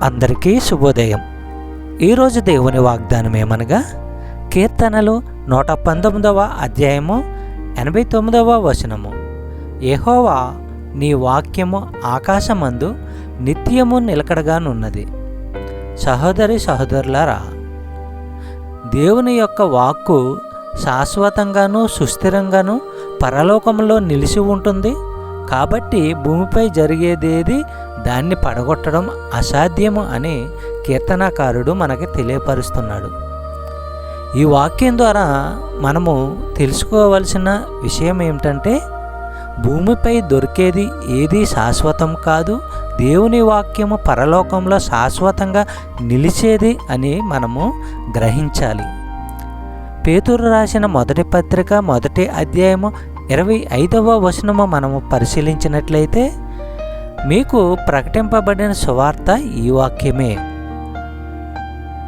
అందరికీ శుభోదయం. ఈరోజు దేవుని వాగ్దానం ఏమనగా కీర్తనలు 119వ అధ్యాయము 89వ వచనము. యెహోవా నీ వాక్యము ఆకాశమందు నిత్యము నిలకడగానున్నది. సహోదరి సహోదరులారా, దేవుని యొక్క వాక్కు శాశ్వతంగాను సుస్థిరంగాను పరలోకంలో నిలిచి ఉంటుంది. కాబట్టి భూమిపై జరిగేదేది దాన్ని పడగొట్టడం అసాధ్యము అని కీర్తనాకారుడు మనకి తెలియపరుస్తున్నాడు. ఈ వాక్యం ద్వారా మనము తెలుసుకోవలసిన విషయం ఏమిటంటే, భూమిపై దొరికేది ఏది శాశ్వతం కాదు, దేవుని వాక్యము పరలోకంలో శాశ్వతంగా నిలిచేది అని మనము గ్రహించాలి. పేతురు రాసిన మొదటి పత్రిక 1వ అధ్యాయము 25వ వచనము మనము పరిశీలించినట్లయితే, మీకు ప్రకటింపబడిన సువార్త ఈ వాక్యమే.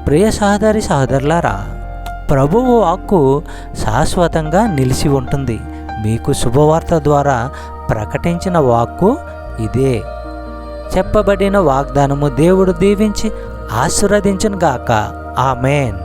ప్రియ సహోదరి సహోదరులారా, ప్రభువు వాక్కు శాశ్వతంగా నిలిచి ఉంటుంది. మీకు శుభవార్త ద్వారా ప్రకటించిన వాక్కు ఇదే. చెప్పబడిన వాగ్దానము దేవుడు దీవించి ఆశీర్వదించును గాక. ఆమేన్.